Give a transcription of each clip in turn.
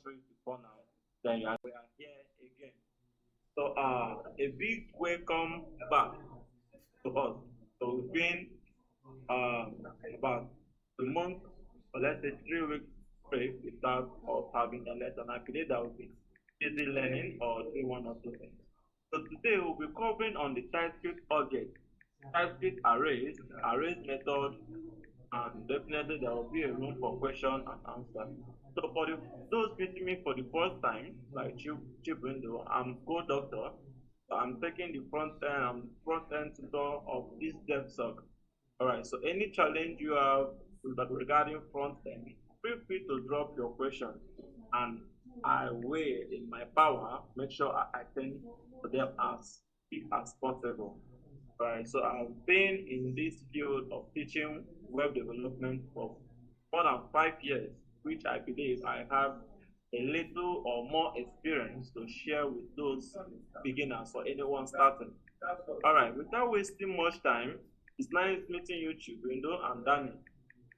show it before now. Then we are here again. So a big welcome back to us. So we've been about a month or let's say 3 weeks break without us having a lesson. I believe that will be easy learning or doing one or two things. So today we'll be covering on the TypeScript object, TypeScript arrays method, and definitely there will be a room for question and answer. So for those meeting me for the first time, like Chip Window, I'm co-doctor. I'm taking the front end tutor of this DevSoc. All right. So any challenge you have regarding front end, feel free to drop your question, and I will, in my power, make sure I attend to them as quick as possible. Right. So I've been in this field of teaching web development for more than 5 years, which I believe I have a little or more experience to share with those beginners or anyone starting. All right, without wasting much time, it's nice meeting you, Chibundo and Danny.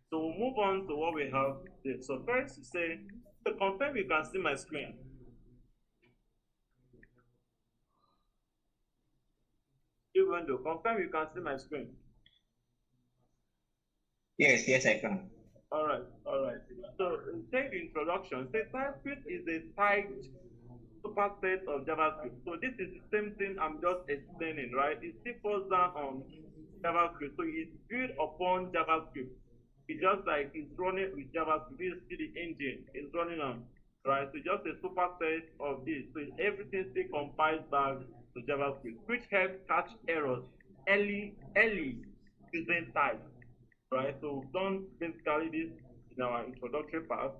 So we'll move on to what we have there. So first, to say, to confirm you can see my screen. Chibundo, confirm you can see my screen. Yes, I can. All right, all right. So take the introduction. Say TypeScript is a typed superset of JavaScript. So this is the same thing I'm just explaining, right? It still falls down on JavaScript. So it's built upon JavaScript. It's just like it's running with JavaScript. This is the engine it's running on, right? So just a superset of this. So everything still compiles back to JavaScript, which helps catch errors early using type, right? So we've done basically this in our introductory part.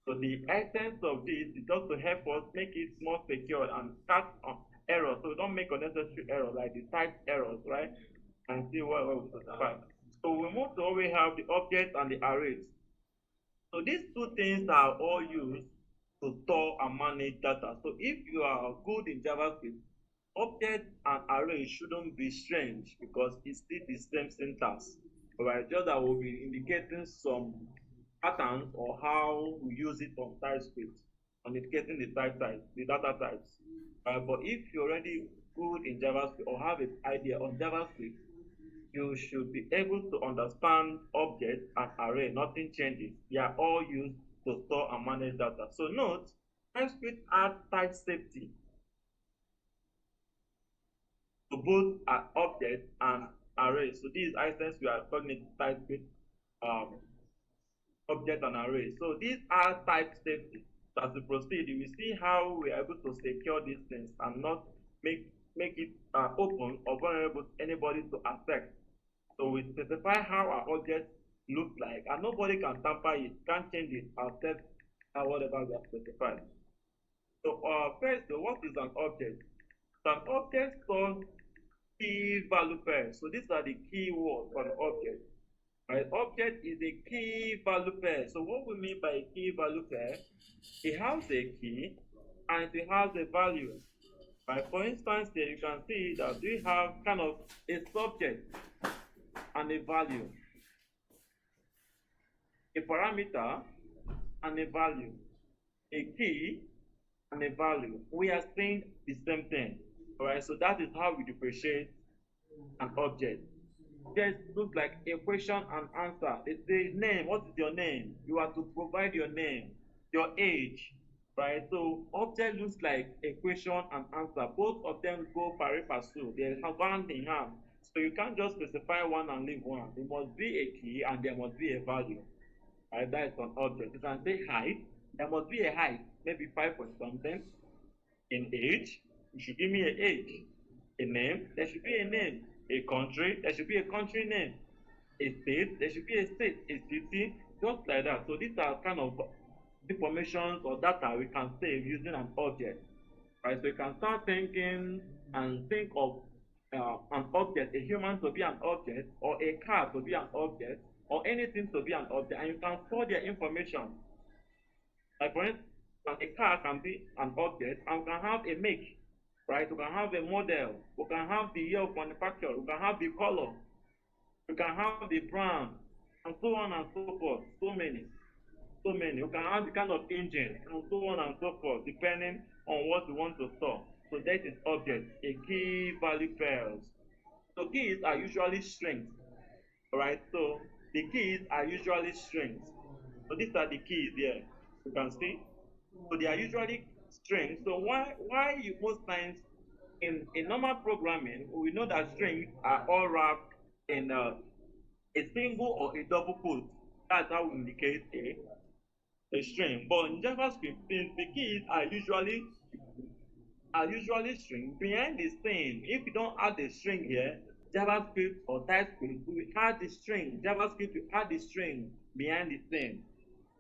So the essence of this is just to help us make it more secure and catch errors. So we don't make unnecessary errors like the type errors, right? And see what we specify. So we move to what we have the objects and the arrays. So these two things are all used to store and manage data. So if you are good in JavaScript, objects and arrays shouldn't be strange because it's still the same syntax. Alright, just that we'll be indicating some patterns or how we use it on TypeScript and indicating the the data types. But if you're already good in JavaScript or have an idea on JavaScript, you should be able to understand object and array. Nothing changes. They are all used to store and manage data. So note, TypeScript adds type safety to both an object and array. So these items we are calling it TypeScript object and array. So these are type safety. So as we proceed, you will see how we are able to secure these things and not make it open or vulnerable to anybody to access. So we specify how our object looks like, and nobody can tamper it, can't change it, except whatever we have specified. So first, what is an object? So an object stores key value pairs. So these are the key words for an object. Right? Object is a key value pair. So what we mean by a key value pair, it has a key and it has a value. Right? For instance, here you can see that we have kind of a subject and a value, a parameter and a value, a key and a value. We are saying the same thing. All right, so that is how we differentiate an object. Just look like a question and answer. They say name, what is your name? You have to provide your name, your age, right? So object looks like a question and answer. Both of them go pari passu. They have hand in hand. So you can't just specify one and leave one. There must be a key and there must be a value. Right? That is an object. You can say height. There must be a height, maybe 5 point something. In age, you should give me an age. A name, there should be a name. A country, there should be a country name. A state, there should be a state, a city, just like that. So these are kind of information or data we can save using an object. Right? So you can start thinking and think of an object, a human to be an object, or a car to be an object, or anything to be an object, and you can store their information. Like for instance, a car can be an object, and we can have a make, right? We can have a model, we can have the year of manufacture, we can have the color, we can have the brand, and so on and so forth. So many. So many. You can have the kind of engine and so on and so forth, depending on what you want to store. So that is object, a key value pairs. So keys are usually strings. Alright, so the keys are usually strings. So these are the keys here. You can see. So they are usually strings. So why you most times in normal programming, we know that strings are all wrapped in a single or a double quote. That's how we indicate a string. But in JavaScript, the keys are usually string behind the string. If you don't add the string here, JavaScript or TypeScript will add the string. JavaScript will add the string behind the string,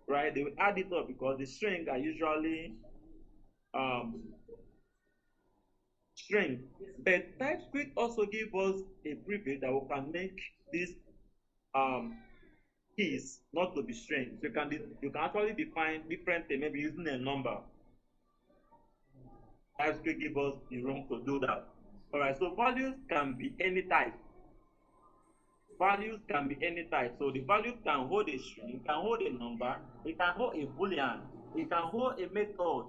right? They will add it up because the string are usually um, string. But TypeScript also give us a preview that we can make these um, keys not to be strings. You can actually define different things, maybe using a number. TypeScript give us the room to do that. All right, so values can be any type. Values can be any type. So the values can hold a string, can hold a number, it can hold a boolean, it can hold a method,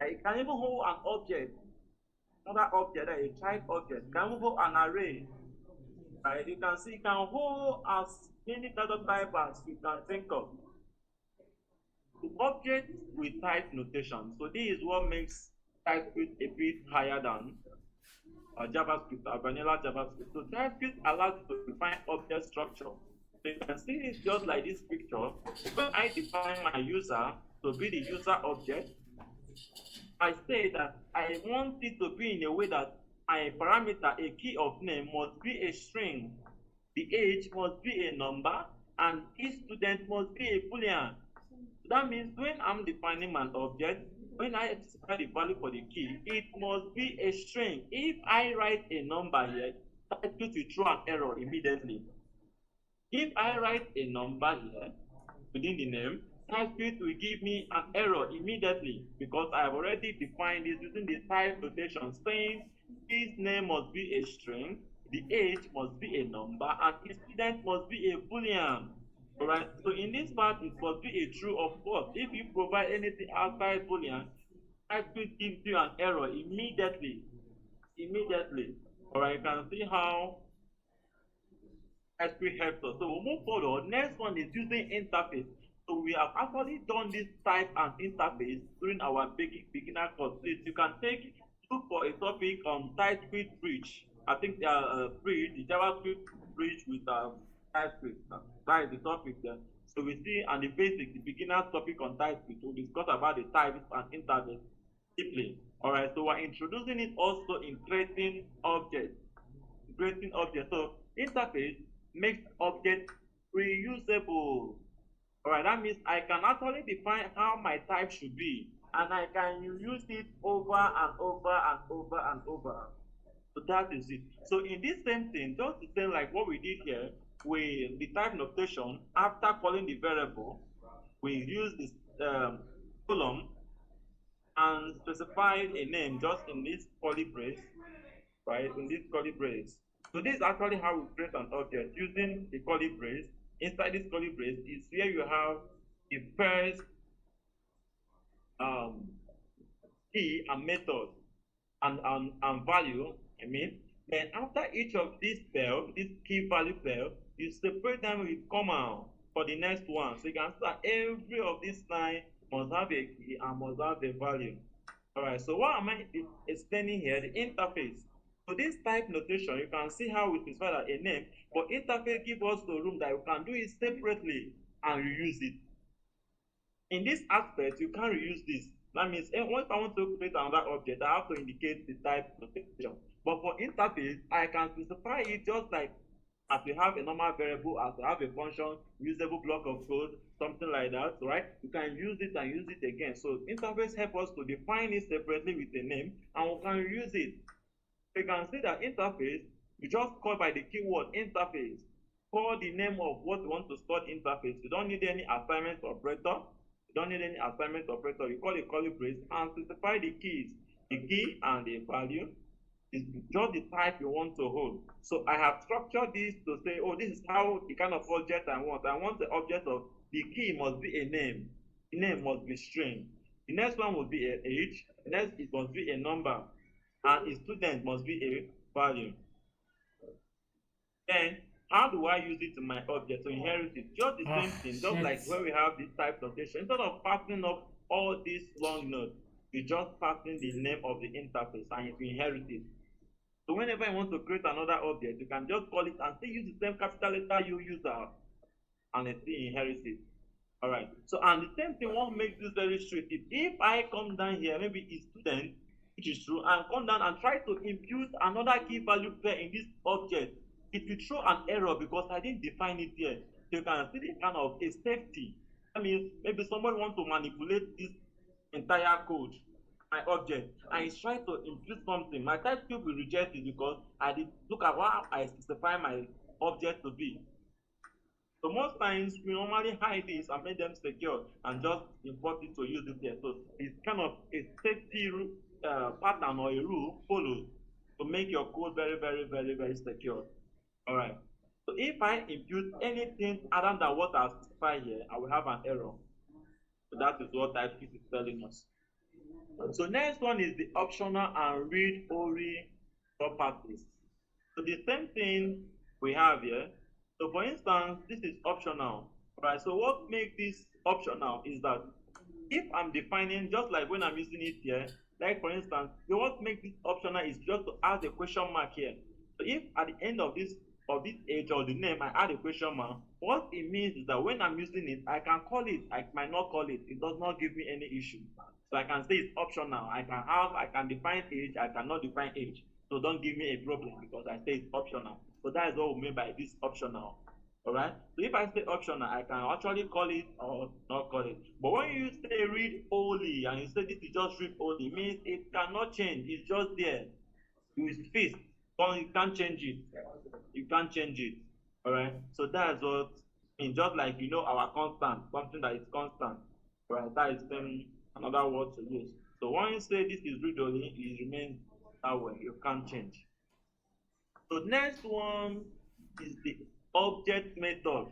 it can even hold an object, another object, a child object, can even hold an array. Right? You can see it can hold as many data type as you can think of. The object with type notation. So this is what makes TypeScript a bit higher than JavaScript, vanilla JavaScript. So TypeScript allows you to define object structure. So you can see it just like this picture. When I define my user to be the user object, I say that I want it to be in a way that my parameter, a key of name, must be a string. The age must be a number, and each student must be a boolean. So that means when I'm defining my object, when I specify the value for the key, it must be a string. If I write a number here, TypeScript will throw an error immediately. If I write a number here within the name, TypeScript will give me an error immediately because I have already defined this using the type notation saying his name must be a string, the age must be a number, and his student must be a boolean. Alright, so in this part it must be a true or false. If you provide anything outside boolean, TypeScript gives you an error immediately. Alright, you can see how TypeScript helps us. So we'll move forward. Next one is using interface. So we have actually done this type and interface during our beginner course. Please, you can look for a topic on TypeScript bridge. I think they are bridge, the JavaScript bridge with TypeScript. That is the topic there. So we see and the basic, the beginner's topic on TypeScript. We'll discuss about the types and interface deeply. Alright, so we're introducing it also in creating objects. So interface makes objects reusable. Alright, that means I can actually define how my type should be, and I can use it over and over and over and over. So that is it. So in this same thing, just the same like what we did here, with the type notation, after calling the variable, we use this column and specify a name just in this curly brace, right? In this curly brace. So this is actually how we create an object using the curly brace. Inside this curly brace is where you have the first key and method and value. Then after each of these pair, this key value pair, you separate them with comma for the next one. So you can see that every of these line must have a key and must have a value. Alright, so what am I explaining here? The interface. So this type notation, you can see how we specify that a name, but interface gives us the room that you can do it separately and reuse it. In this aspect, you can't reuse this. That means if I want to create another object, I have to indicate the type notation. But for interface, I can specify it just like as we have a normal variable, as we have a function, usable block of code, something like that, right? You can use it and use it again. So interface helps us to define it separately with a name, and we can use it. You can see that interface, you just call by the keyword interface. Call the name of what you want to store interface. You don't need any assignment operator. You call a curly brace and specify the keys, the key and the value. Is just the type you want to hold. So I have structured this to say, oh, this is how the kind of object I want. I want the object of the key must be a name. The name must be string. The next one will be a age. The next it must be a number, and a student must be a value. Then how do I use it in my object to inherit it? Just the same thing, just Shit. like when we have this type notation. Instead of passing up all these long notes, you just passing the name of the interface and you inherit it. So whenever you want to create another object, you can just call it and still use the same capital letter you use and it still inherits it. All right. So and the same thing what makes this very strict is if I come down here, maybe it's student, which is true, and come down and try to impute another key value pair in this object, it will throw an error because I didn't define it here. So you can see the kind of a safety. That means maybe somebody want to manipulate this entire code, my object, and it's trying to impute something. My TypeScript will reject it because I did look at what I specify my object to be. So most times we normally hide this and make them secure and just import it to use it here. So it's kind of a safety pattern or a rule followed to make your code very, very, very, very secure. All right. So if I impute anything other than what I specify here, I will have an error. So that is what TypeScript is telling us. So next one is the optional and read-only properties. So the same thing we have here. So for instance, this is optional, right? So what makes this optional is that if I'm defining, just like when I'm using it here, like for instance, what makes this optional is just to add a question mark here. So if at the end of this age or the name I add a question mark, what it means is that when I'm using it, I can call it, I might not call it. It does not give me any issue. So I can say it's optional. I can define age, I cannot define age. So don't give me a problem because I say it's optional. So that is what we mean by this optional. Alright? So if I say optional, I can actually call it or not call it. But when you say read only and you say this is just read only, it means it cannot change. It's just there. It's fixed. You can't change it. You can't change it. Alright? So that's what I mean, just like our constant, something that is constant. Right? That is another word to use. So when you say this is read only, it remains that way. You can't change. So next one is the object method.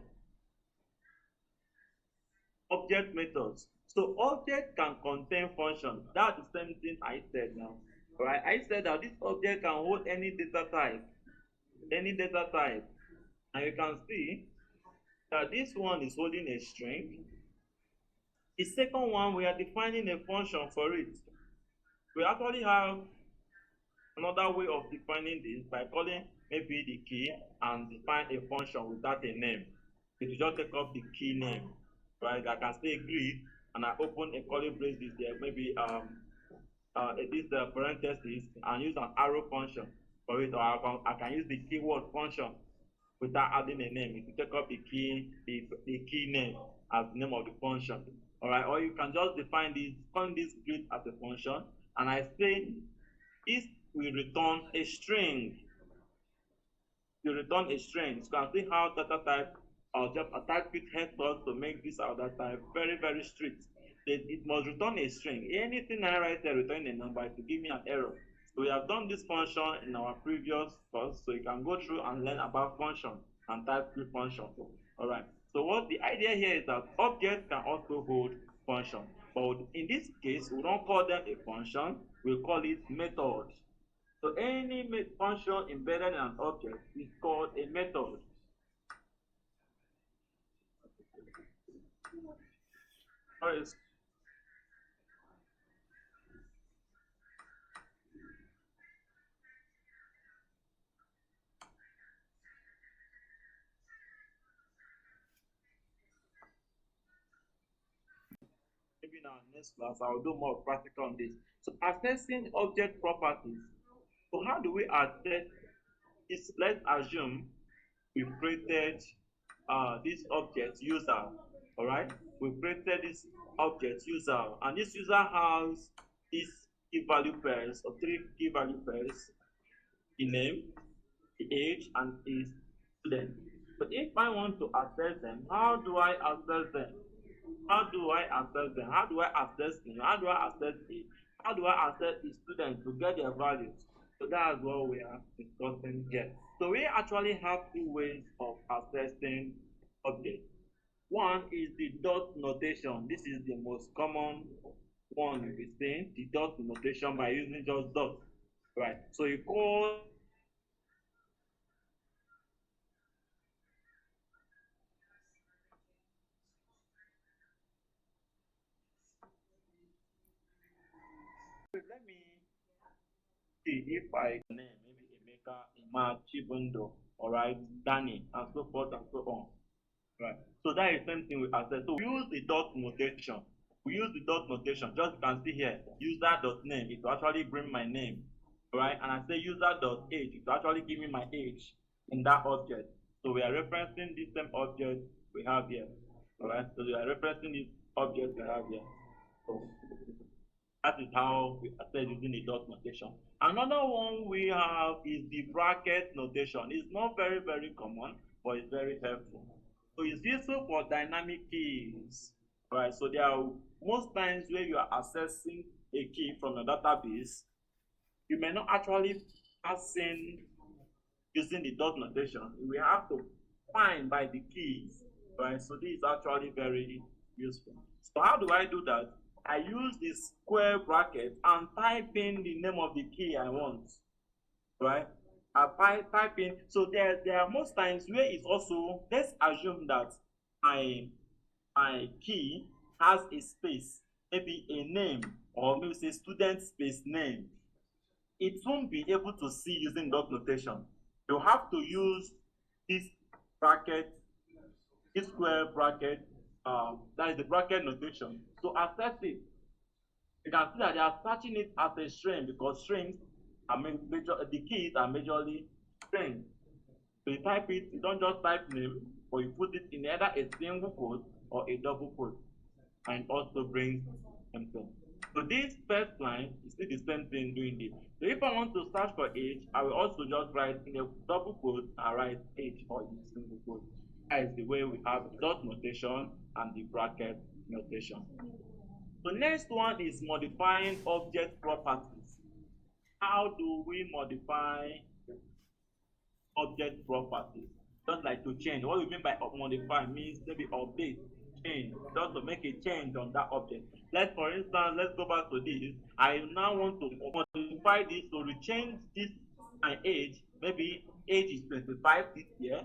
Object methods. So object can contain function. That's the same thing I said now. Right? I said that this object can hold any data type. Any data type. And you can see that this one is holding a string. The second one, we are defining a function for it. We actually have another way of defining this by calling maybe the key and define a function without a name. It will just take up the key name, right? I can say greet and I open a curly braces there, maybe this parenthesis and use an arrow function for it, or I can use the keyword function without adding a name. It will take up the key name as the name of the function. All right, or you can just define this, call this greet as a function, and I say this will return a string. You return a string. You can see how data type or TypeScript helps us to make this our data type very, very strict. It must return a string. Anything I write there return a number, it will give me an error. So we have done this function in our previous course, so you can go through and learn about function and TypeScript function. All right. So what the idea here is that objects can also hold function, but in this case, we don't call them a function. We call it method. So any function embedded in an object is called a method. Sorry. Maybe in our next class, I will do more practical on this. So assessing object properties. So how do we assess this? Let's assume we created this object user. All right, we created this object user, and this user has these key value pairs or three key value pairs: the name, the age, and his student. But if I want to access them, how do I access them? How do I access them? How do I access them? How do I access it? How do I access the students to get their values? So that's what we are discussing here. So we actually have two ways of accessing objects. One is the dot notation. This is the most common one you'll be saying, the dot notation by using just dot. Right. So you call let me see if I name maybe Emeka, Ima, Chibundo, all right, Danny, and so forth and so on. Right. So that is the same thing with access. So we use the dot notation. We use the dot notation. Just you can see here, user dot name. It will actually bring my name, right? And I say user dot age. It will actually give me my age in that object. So we are referencing the same object we have here, all right? So we are referencing this object we have here. So that is how we access using the dot notation. Another one we have is the bracket notation. It's not very common, but it's very helpful. So it's useful for dynamic keys, right? So there are most times where you are accessing a key from a database, you may not actually pass in using the dot notation. We have to find by the keys, right? So this is actually very useful. So how do I do that? I use the square bracket and type in the name of the key I want, right? I type in. So there are most times where it's also, let's assume that my key has a space, maybe a name, or maybe say student space name. It won't be able to see using dot notation. You have to use this bracket, this square bracket, that is the bracket notation. To access it, you can see that they are searching it as a string because strings are the keys are majorly strings. So you type it, you don't just type name, but you put it in either a single quote or a double quote, and also brings something. So this first line is still the same thing doing this. So if I want to search for age, I will also just write in a double quote and write age or in a single quote. That is the way we have dot notation and the bracket notation. The next one is modifying object properties. How do we modify object properties? Just like to change. What we mean by modify means maybe update, change, just to make a change on that object. Let's for instance, let's go back to this. I now want to modify this to change this my age. Maybe age is 25 this year.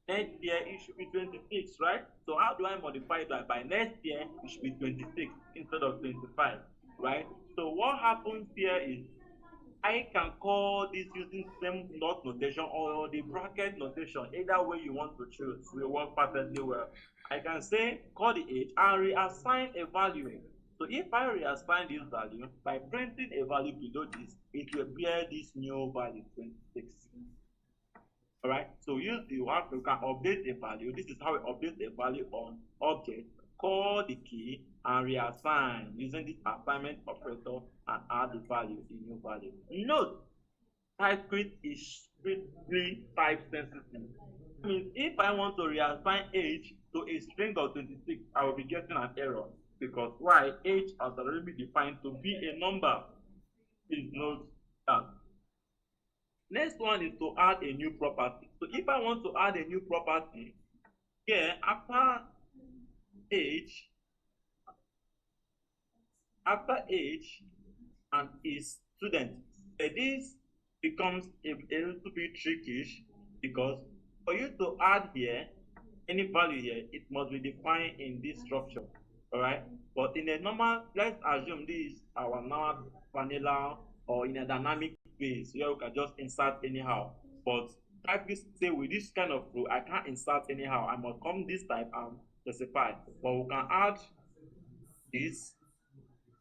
Next year it should be 26, right? So how do I modify that? By next year it should be 26 instead of 25, right? So what happens here is I can call this using same dot notation or the bracket notation. Either way you want to choose will work perfectly well. I can say call the age and reassign a value. So if I reassign this value by printing a value below this, it will bear this new value 26. All right. So use the one you can update a value. This is how we update a value on object. Call the key and reassign using this assignment operator and add the value, the new value. Note, TypeScript is strictly type sensitive. I mean, if I want to reassign age to a string of 26, I will be getting an error because why? Age has already been defined to be a number. Please note that. Next one is to add a new property. So if I want to add a new property, here after age and is student, this becomes a little bit tricky because for you to add here any value here, it must be defined in this structure. All right. But in a normal, let's assume this is our normal vanilla or in a dynamic base where we can just insert anyhow. But TypeScript say with this kind of rule, I can't insert anyhow. I must come this type and specify. But we can add this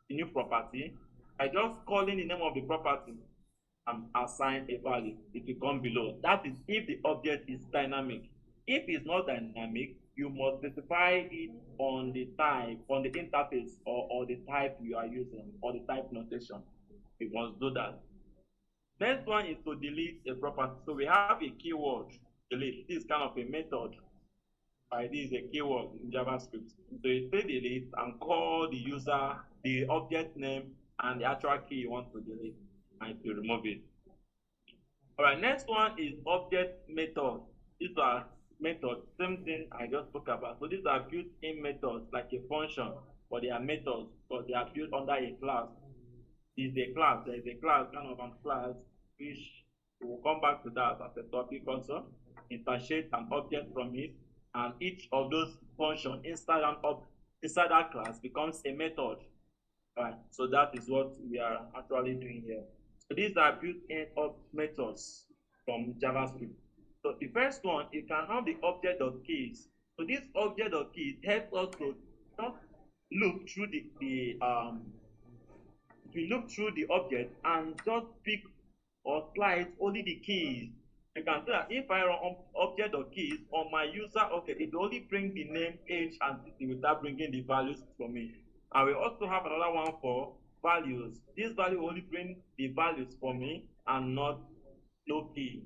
new property by just calling the name of the property and assign a value. It will come below. That is if the object is dynamic. If it's not dynamic, you must specify it on the type, on the interface, or the type you are using, or the type notation. You must do that. Next one is to delete a property. So we have a keyword, delete. This is kind of a method. Right? This is a keyword in JavaScript. So you say delete and call the user, the object name, and the actual key you want to delete, and to remove it. All right, next one is object method. These are method, same thing I just spoke about. So these are built-in methods like a function, but they are methods, but they are built under a class. Is a class, there is a class, kind of a class, which we will come back to that as a topic also. Instantiate an object from it, and each of those functions inside that class becomes a method. Right. So that is what we are actually doing here. So these are built-in methods from JavaScript. So the first one, you can have the object of keys. So this object of keys helps us to not look through the object and just pick or slide only the keys. You can see that if I run object of keys on my user, okay, it only brings the name, age, and city without bringing the values for me. And we also have another one for values. This value only bring the values for me and not no key.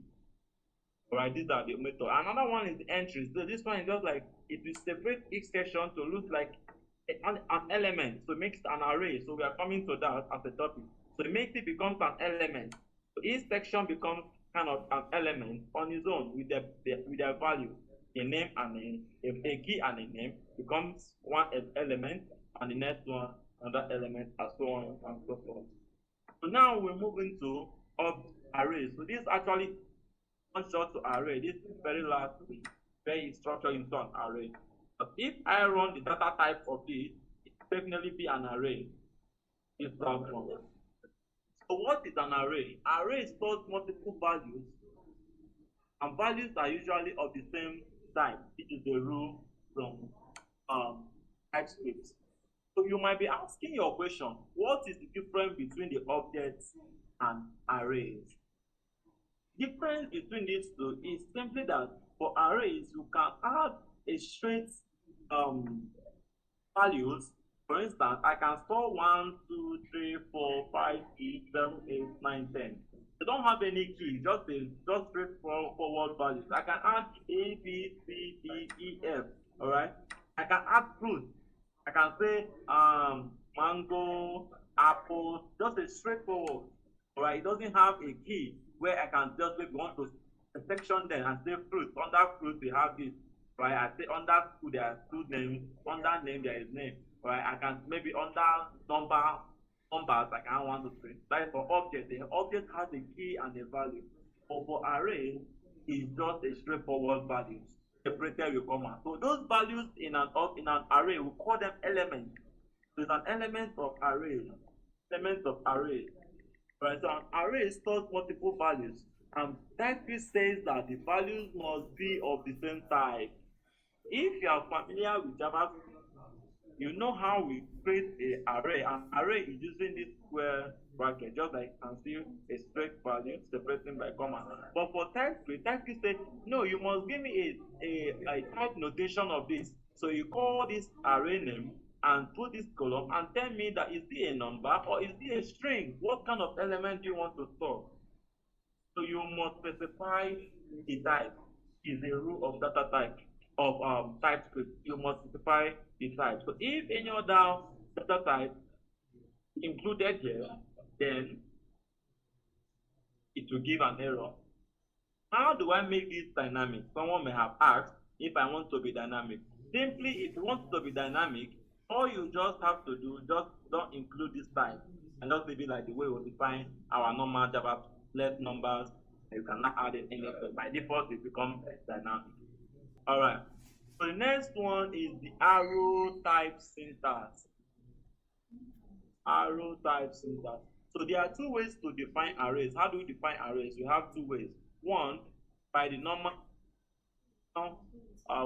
Alright, these are the method. Another one is the entries. So this one is just like it will separate each section to look like an element. So it makes an array. So we are coming to that as a topic. So it makes it becomes an element. So each section becomes kind of an element on its own with their value. A name and a key and a name becomes one element, and the next one another element, and so on and so forth. So now we're moving to arrays. So this actually one shot to array. This is very last very structured into an array. But if I run the data type of this, it will definitely be an array. This one. So what is an array? Array stores multiple values, and values are usually of the same type. This is the rule from TypeScript. So you might be asking your question, what is the difference between the objects and arrays? Difference between these two is simply that for arrays, you can add a straight values. For instance, I can store 1, 2, 3, 4, 5, 6, 7, 8, 9, 10. They don't have any key, just straightforward values. I can add A, B, C, D, E, F. Alright. I can add fruit. I can say mango, apple, just a straightforward. Alright, it doesn't have a key where I can just maybe want to section them and say fruit. Under fruit we have this. Right, I say under food there are two names, under name there is name. Right, I can maybe under numbers I can 1 to 3. That is for object. The object has a key and a value. But for array, is just a straightforward values separated with comma. So those values in an array, we call them elements. So it's an element of array. Element of array. Right, so an array stores multiple values, and TypeScript says that the values must be of the same type. If you are familiar with JavaScript, you know how we create an array. An array is using this square bracket, just like you can see a straight value separating by comma. But for TypeScript says, no, you must give me a type notation of this. So you call this array name and put this column and tell me that is it a number or is it a string? What kind of element do you want to store? So you must specify the type. Is a rule of data type of TypeScript. You must specify the type. So if any other data type included here, then it will give an error. How do I make this dynamic? Someone may have asked if I want to be dynamic. Simply, if you want to be dynamic, all you just have to do, just don't include this type, and just leave it like the way we define our normal Java let numbers. You cannot add it anything. By default, it becomes dynamic. All right. So the next one is the arrow type syntax. Arrow type syntax. So there are two ways to define arrays. How do we define arrays? We have two ways. One, by the normal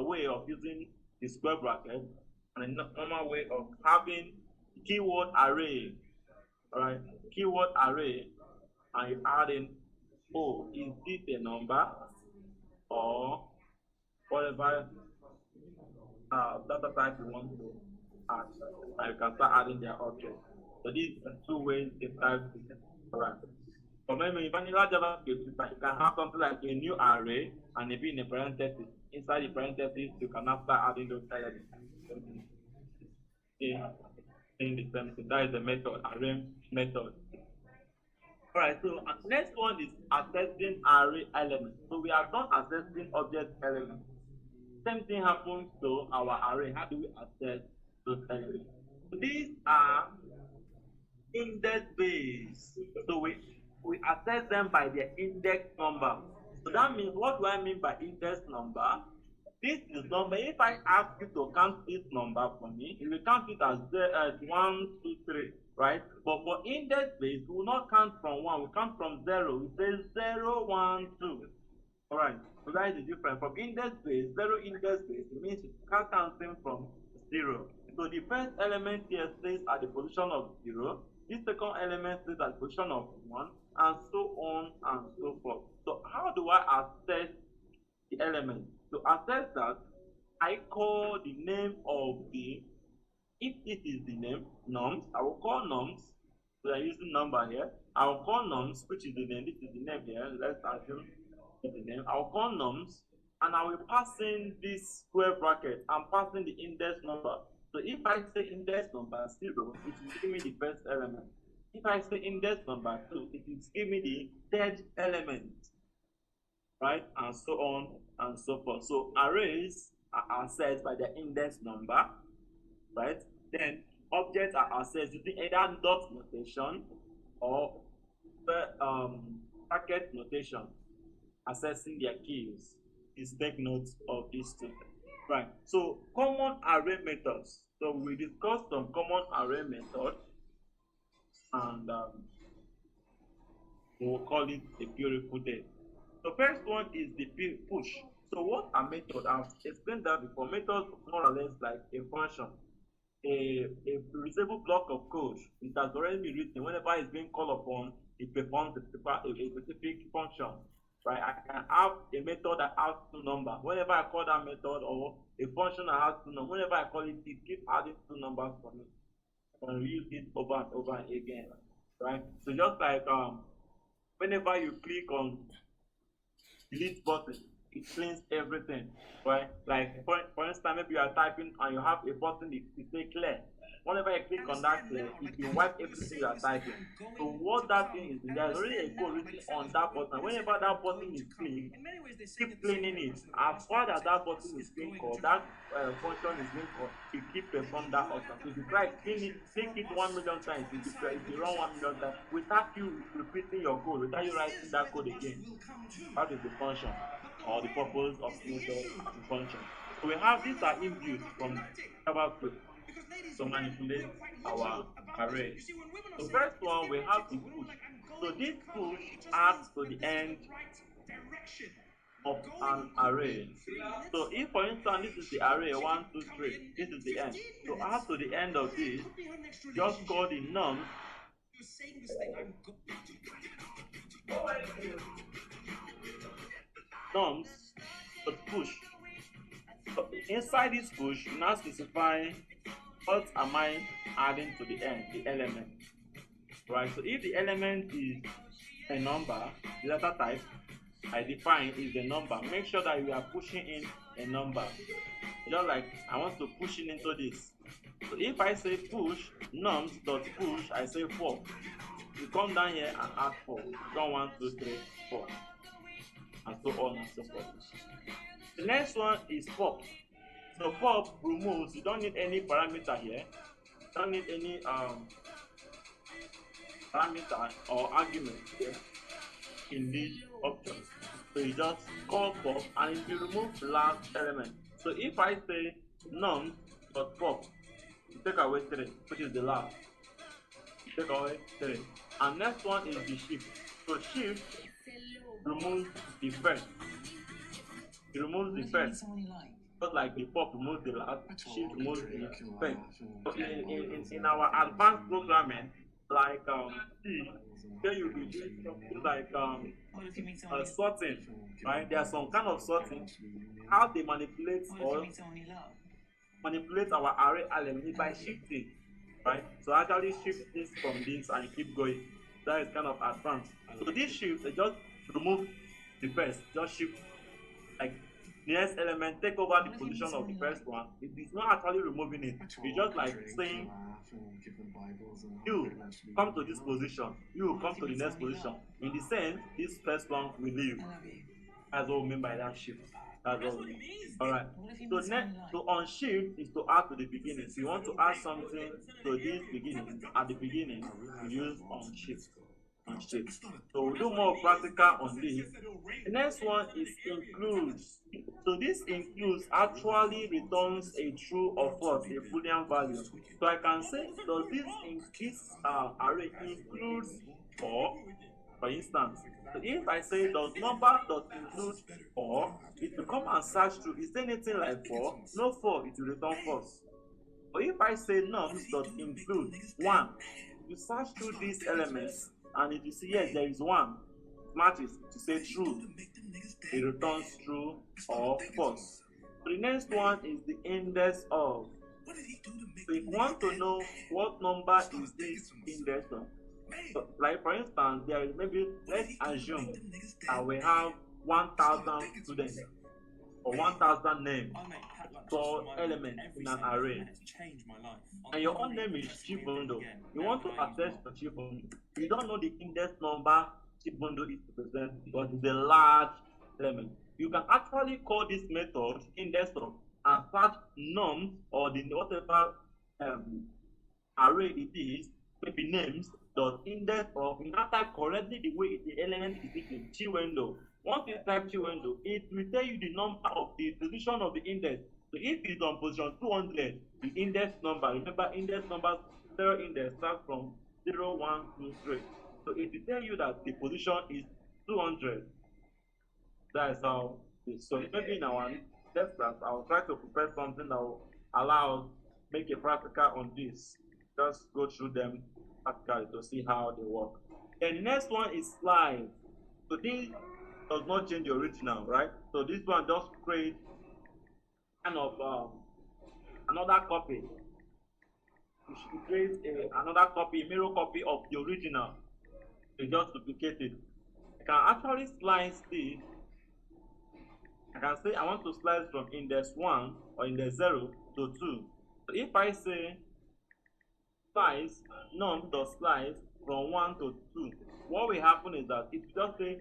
way of using the square bracket, and a normal way of having keyword array. All right, keyword array, and you add in, oh, is this a number or whatever data type you want to add, and you can start adding their object. So these are two ways to type it. All right. So maybe in vanilla JavaScript, you can have something like a new array and maybe in a parenthesis. Inside the parenthesis, you can now start adding those elements. In the same thing. That is the method, array method. Alright, so next one is accessing array elements. So we are done accessing object elements. same thing happens to our array. How do we access those elements? These are index based. So we access them by their index number. So that means, what do I mean by index number? This is number. If I ask you to count this number for me, you will count it as 1, 2, 3, right? But for index base, we will not count from 1, we count from 0. We say 0, 1, 2. All right. So that is the difference. From index base, 0 index base, it means you can't count them from 0. So the first element here stays at the position of 0. This second element stays at the position of 1, and so on and so forth. So how do I access the element? To access that, I call the name of the, if this is the name, nums, I will call nums. So I'm using number here. I will call nums, which is the name. This is the name here. Let's assume it's the name. I will call nums, and I will pass in this square bracket. I'm passing the index number. So if I say index number 0, it will give me the first element. If I say index number 2, it will give me the third element, right? And so on and so forth. So arrays are accessed by their index number, right? Then objects are accessed using either dot notation or bracket notation, accessing their keys. Please take note of these two. Right. So common array methods. So we discussed some common array methods, and we'll call it a beautiful day. The first one is the push. So what a method? I've explained that before. Methods more or less like a function, a reusable block of code. It has already been written. Whenever it's being called upon, it performs a specific function. Right? I can have a method that has 2 numbers. Whenever I call that method, or a function that has 2 numbers, whenever I call it, it keeps adding 2 numbers for me. I can reuse it over and over again. Right? So just like whenever you click on delete button, it cleans everything, right? Like for instance, maybe you are typing and you have a button that say clear. Whenever you click on that clear, it will wipe everything you are typing. So what that thing is, there's already a code written on that button. Whenever that button is clean, keep cleaning it. As far as that button is being called, that function is being called, it keep perform that option. So if you try clean it, click it 1,000,000 times, if you run 1,000,000 times, without you repeating your code, without you writing that code again, that is the function or the purpose of method and function. So we have these are inbuilt from JavaScript to manipulate our array. So first one, we have the push. So this push adds to the end of an array. So if for instance this is the array 1, 2, 3, this is the end. So add to the end of this, just call the nums. Nums but push. So inside this push, you now specify what am I adding to the end, the element, right? So if the element is a number, the data type I define is the number. Make sure that you are pushing in a number. Just like I want to push it into this. So if I say push nums dot push, I say 4. You come down here and add 4. Come 1, 2, 3, 4, and so on and so forth. The next one is pop. So pop removes, you don't need any parameter here. You don't need any parameter or argument here in this option. So you just call pop, and if you remove the last element. So if I say num dot pop, you take away 3, which is the last. You take away 3. And next one is the shift. So shift removes the first. It removes the first. Just like the pop removes the last, shift removes the first. So in our advanced programming, like C, then you'll be doing something like sorting, right? There's some kind of sorting, how they manipulate or manipulate our array element by shifting, right? So actually shift this from this and keep going. That is kind of advanced. So this shift, they just remove the first, just shift like the next element, take over the position of the first one. It is not actually removing it. It's just like saying, you come to this position, you come to the next position. In the sense, this first one will leave. That's what we mean by that shift. That's what we mean. All right. So next, to unshift is to add to the beginning. So you want to add something to this beginning. At the beginning, you use unshift. Unshift. So we'll do more practical on this. The next one is includes. So this includes actually returns a true or false, a Boolean value. So I can say, does this array include 4? For instance, so if I say does number does include 4, it will come and search through. Is there anything like 4? No 4, it will return false. But if I say nums does include 1, you search through these elements and if you see yes, there is 1, matches to say true, it returns true or false. So the next one is the index of. So if you want to know what number is this index of, so, like for instance, there is maybe, let's assume that we have 1,000 students or 1,000 names for elements in an array, and your own name is Chibundo. You want to access the Chibundo. You don't know the index number Chibundo is represented because it's a large element. You can actually call this method index of and search nums or the whatever array it is, maybe names dot index of. You now type correctly the way the element is written, Chiwendo. Once you type Chiwendo, it will tell you the number of the position of the index. So if it's on position 200, the index number, remember index number 0 index starts from 0, 1, 2, 3. So it will tell you that the position is 200. That is how it is. So maybe in our next class, I'll try to prepare something that will allow us make a practical on this. Just go through them practically to see how they work. And the next one is slide. So this does not change the original, right? So this one just create kind of another copy. You should create another copy, mirror copy of the original. You just duplicate it. I can actually slice this. I can say I want to slice from index 1 or index 0 to 2. So if I say slice num.slice from 1 to 2, what will happen is that it will just say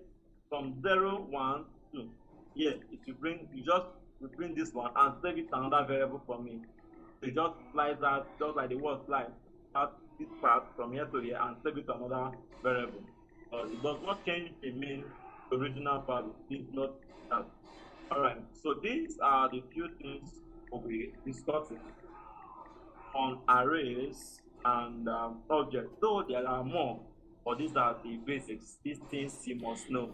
from 0, 1, 2. Yes, it will bring, you just will bring this one and save it to another variable for me. So you just slice that, just like the word slice, add this part from here to here and save it to another variable. It does not change the main original value. It's not that. Alright, so these are the few things we'll be discussing on arrays and objects. Though there are more, but these are the basics. These things you must know,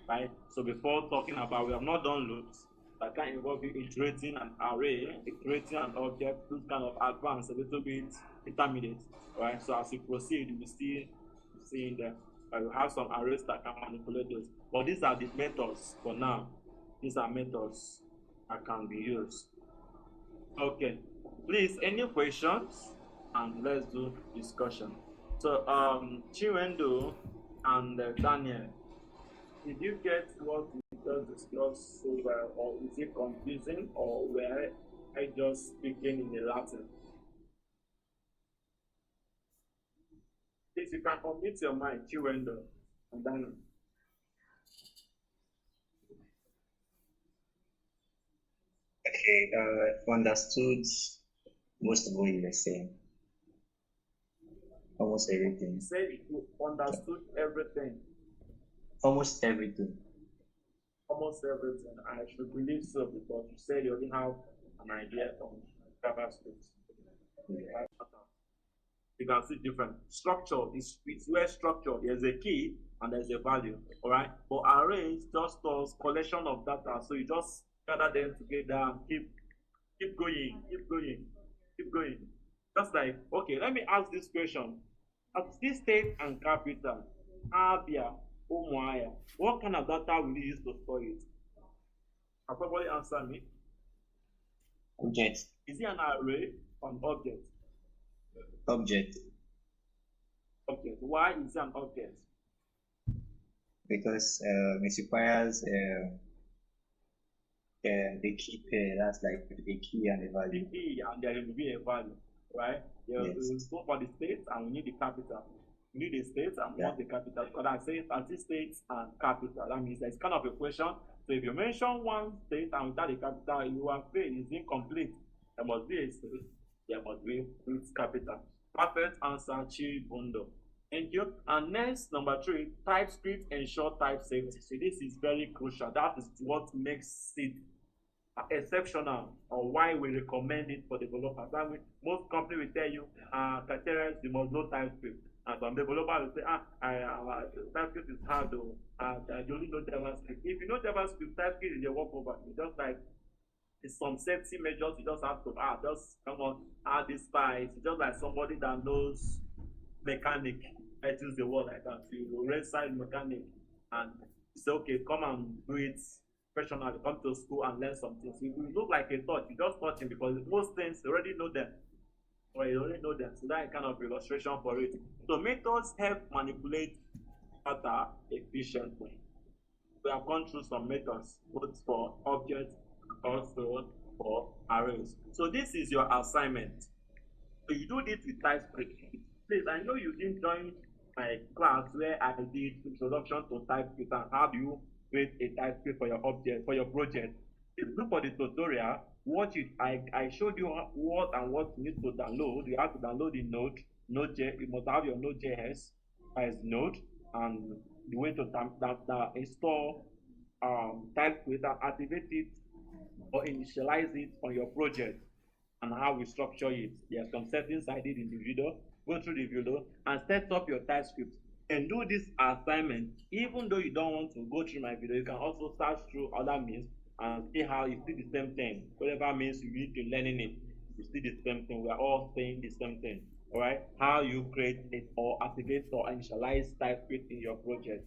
right? So before talking about, we have not done loops that can involve you iterating an array, iterating an object, those kind of advanced, a little bit intermediate, right? So as you proceed, you will see in there. You have some arrays that can manipulate those. But these are the methods for now. These are methods that can be used. Okay, please, any questions? And let's do discussion. So, Chiwendo and Daniel, did you get what we just discussed so well, or is it confusing, or were I just speaking in the Latin? Please, you can unmute your mind, Chiwendo and Daniel. Okay, understood most of what you were saying. Almost everything. You said you understood everything. Almost everything. Almost everything. I should believe so because you said you already have an idea on JavaScript. Yeah. You can see different structure. It's where structure. There's a key and there's a value. All right. But arrays just stores collection of data. So you just gather them together and keep going. Just like, okay, let me ask this question. At this state and capital, Abia, Umuaya, what kind of data will you use to store it? I'll probably answer me. Object. Is it an array or an object? Object. Object. Why is it an object? Because it requires a key pair. That's like a key and a value. The key and there will be a value, right? There Yes. will go for the state and we need the capital. You need a state and want a capital. Because I say anti-states and capital. That means there's kind of a question. So if you mention one state and without a capital, you are failed. It's incomplete. There must be a state. There must be its capital. Perfect answer, Chibundo. Thank you. And next, number 3, TypeScript ensure type safety. So this is very crucial. That is what makes it exceptional, or why we recommend it for developers. That means most companies will tell you, criteria, you must know TypeScript. And some developers will say, TypeScript is hard though. You only know JavaScript. If you know JavaScript, TypeScript is your work over. You just like some safety measures you just have to just come on, add this spice. Just like somebody that knows mechanic. I use the word like that. You raise side mechanic and say, okay, come and do it professionally, come to school and learn something. So you look like a thought, you just touch him because most things you already know them. Or you already know them. So that kind of illustration for it. So methods help manipulate data efficiently. We have gone through some methods, both for objects and also for arrays. So this is your assignment. So you do this with TypeScript. Please, I know you didn't join my class where I did introduction to TypeScript and how do you create a TypeScript for your object, for your project. If you look for the tutorial, watch it. I showed you what and what you need to download. You have to download the Node.js. You must have your Node.js as Node, and the way to install TypeScript and activate it or initialize it on your project, and how we structure it. There are some settings I did in the video. Go through the video and set up your TypeScript and do this assignment. Even though you don't want to go through my video, you can also search through other means and see how you see the same thing. Whatever means you need to learning it, you see the same thing. We are all saying the same thing. All right, how you create it or activate or initialize TypeScript in your project.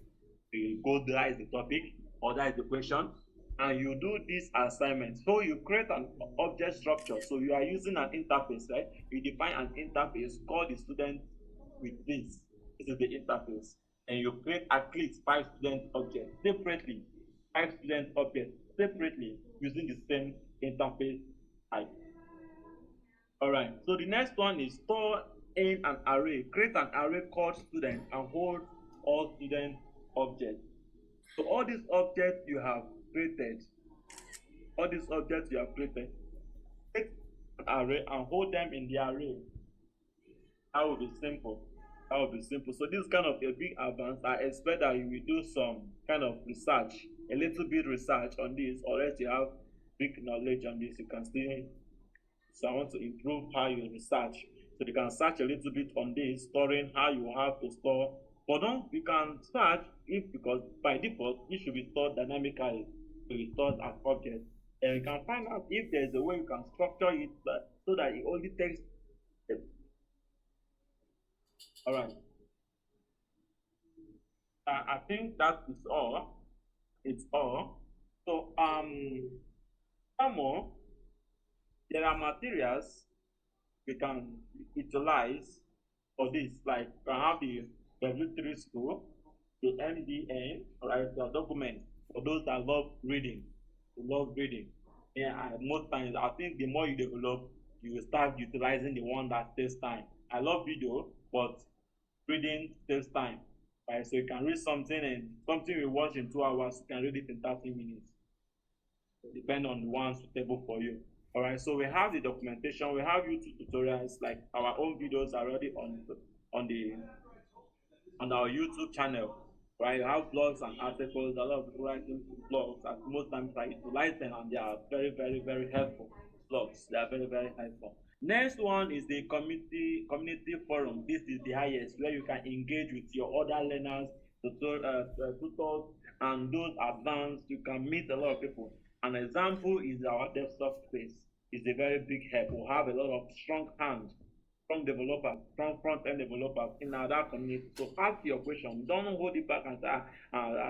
You go, there is the topic or that is the question, and you do this assignment. So you create an object structure. So you are using an interface, right? You define an interface, call the student with this. This is the interface. And you create at least 5 student objects separately, 5 student objects separately using the same interface type. All right. So the next one is store in an array. Create an array called student and hold all student objects. So all these objects you have created, create an array and hold them in the array. That will be simple. So this is kind of a big advance. I expect that you will do some kind of research, a little bit research on this, or else you have big knowledge on this. You can still. So I want to improve how you research. So you can search a little bit on this, storing how you have to store. But you can search because by default it should be stored dynamically. So it stores as object. And you can find out if there's a way you can structure it so that it only takes. All right. I think that is all. It's all. So some more. There are materials we can utilize for this, like you can have the W3 school, the MDN, right, the document for those that love reading. Yeah, most times I think the more you develop, you will start utilizing the one that takes time. I love video, but reading takes time. Right? So you can read something and something you watch in 2 hours, you can read it in 30 minutes. Depend on the one suitable for you. All right, so we have the documentation, we have YouTube tutorials, like our own videos are already on our YouTube channel. Right, you have blogs and articles. A lot of people writing blogs, and most times I utilize them, and they are very, very, very helpful. Blogs, they are very, very helpful. Next one is the community forum. This is the highest, where you can engage with your other learners, tutors, and those advanced. You can meet a lot of people. An example is our DevSoc space. It's a very big help. We have a lot of strong hands, strong developers, strong front-end developers in our community. So ask your question. Don't hold it back and say,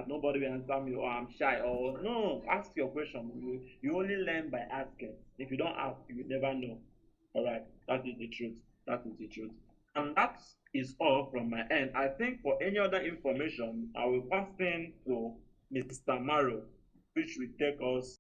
nobody will answer me, or I'm shy, or no, ask your question. You only learn by asking. If you don't ask, you will never know. All right, that is the truth. And that is all from my end. I think for any other information, I will pass in to Mr. Maro, which will take us